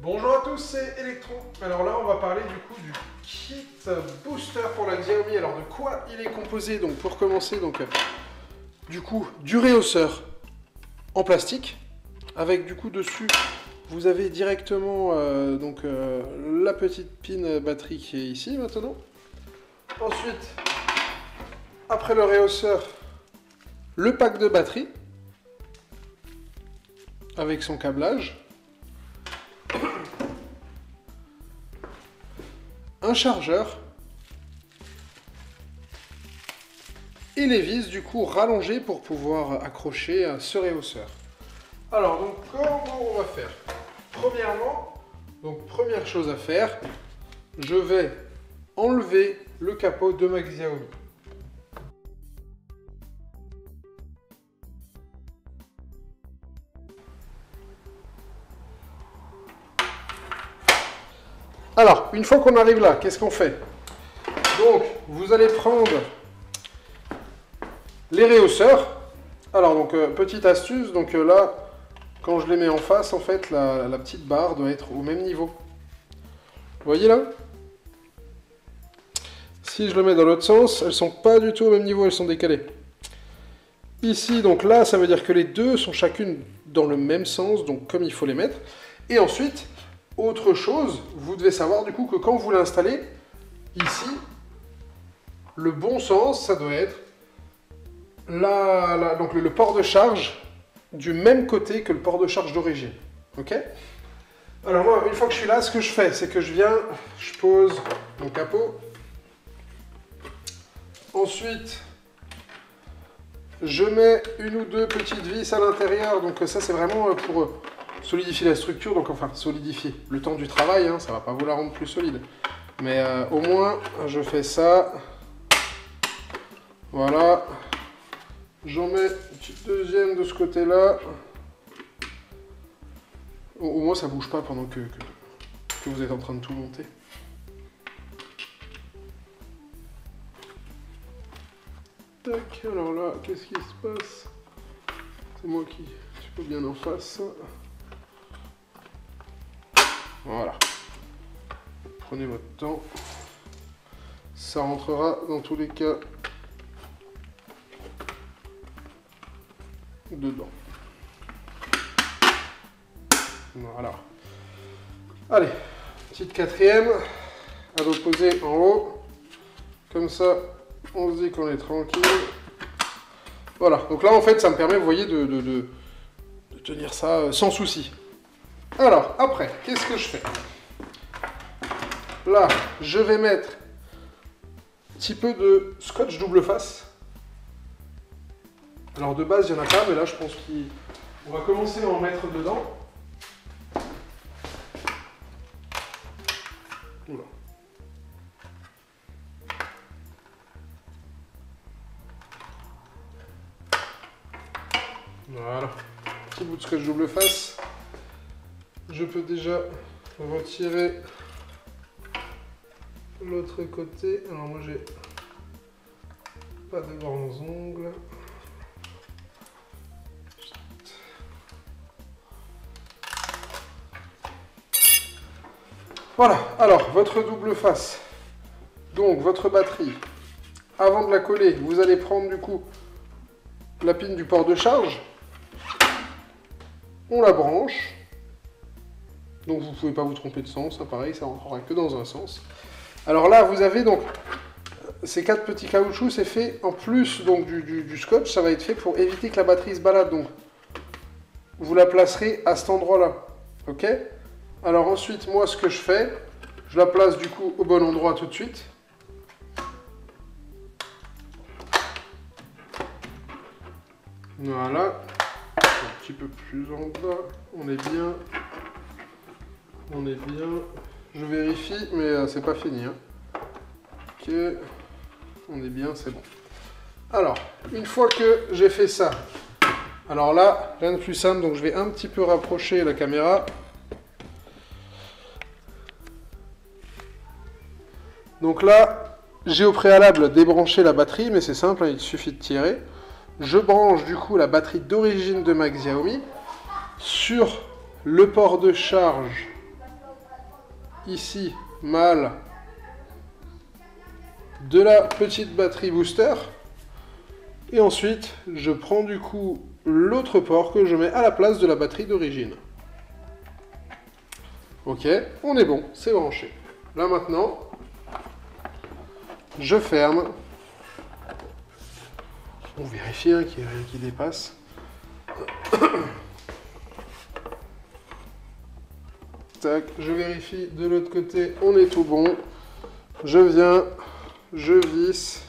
Bonjour à tous, c'est Electron. Alors là, on va parler du coup du kit booster pour la Xiaomi. Alors de quoi il est composé? Donc pour commencer, du coup du réhausseur en plastique avec du coup dessus vous avez directement la petite pin batterie qui est ici maintenant. Ensuite, après le réhausseur, le pack de batterie avec son câblage. Un chargeur et les vis du coup rallongées pour pouvoir accrocher ce réhausseur. Alors donc comment on va faire? Premièrement, donc première chose à faire, je vais enlever le capot de ma Xiaomi. Alors, une fois qu'on arrive là, qu'est-ce qu'on fait? Donc, vous allez prendre les réhausseurs. Alors, donc, petite astuce, donc là, quand je les mets en face, en fait, la petite barre doit être au même niveau. Vous voyez là? Si je le mets dans l'autre sens, elles sont pas du tout au même niveau, elles sont décalées. Ici, donc là, ça veut dire que les deux sont chacune dans le même sens, donc comme il faut les mettre. Et ensuite, autre chose, vous devez savoir du coup que quand vous l'installez, ici, le bon sens, ça doit être donc le port de charge du même côté que le port de charge d'origine. Ok? Alors moi, une fois que je suis là, ce que je fais, c'est que je viens, je pose mon capot. Ensuite, je mets une ou deux petites vis à l'intérieur. Donc ça, c'est vraiment pour solidifier la structure. Donc enfin, solidifier le temps du travail, hein, ça ne va pas vous la rendre plus solide. Mais au moins, je fais ça. Voilà. J'en mets une petite deuxième de ce côté-là. Au moins, ça ne bouge pas pendant que vous êtes en train de tout monter. Tac, alors là, qu'est-ce qui se passe? C'est moi qui suis pas bien en face. Voilà. Prenez votre temps. Ça rentrera dans tous les cas dedans. Voilà. Allez, petite quatrième à l'opposé en haut. Comme ça, on se dit qu'on est tranquille. Voilà, donc là en fait ça me permet, vous voyez, de tenir ça sans souci. Alors, après, qu'est-ce que je fais? Là, je vais mettre un petit peu de scotch double face. Alors de base, il n'y en a pas, mais là je pense qu'on va commencer à en mettre dedans. Oula. Voilà, petit bout de scotch double face. Je peux déjà retirer l'autre côté. Alors moi j'ai pas de grands ongles. Voilà, alors votre double face, donc votre batterie, avant de la coller, vous allez prendre du coup la pin du port de charge. On la branche, donc vous ne pouvez pas vous tromper de sens, hein, pareil, ça rentrera que dans un sens. Alors là, vous avez donc ces 4 petits caoutchoucs, c'est fait en plus donc du scotch, ça va être fait pour éviter que la batterie se balade. Donc vous la placerez à cet endroit-là, ok? Alors ensuite, moi, ce que je fais, je la place du coup au bon endroit tout de suite. Voilà. Un petit peu plus en bas, on est bien, je vérifie, mais c'est pas fini, hein. Ok, on est bien, c'est bon. Alors, une fois que j'ai fait ça, alors là, rien de plus simple, donc je vais un petit peu rapprocher la caméra. Donc là, j'ai au préalable débranché la batterie, mais c'est simple, hein, il suffit de tirer. Je branche du coup la batterie d'origine de ma Xiaomi sur le port de charge ici mâle de la petite batterie booster. Et ensuite, je prends du coup l'autre port que je mets à la place de la batterie d'origine. Ok, on est bon, c'est branché. Là maintenant, je ferme. On vérifie hein, qu'il n'y a rien qui dépasse. Tac, je vérifie de l'autre côté, on est tout bon. Je viens, je visse.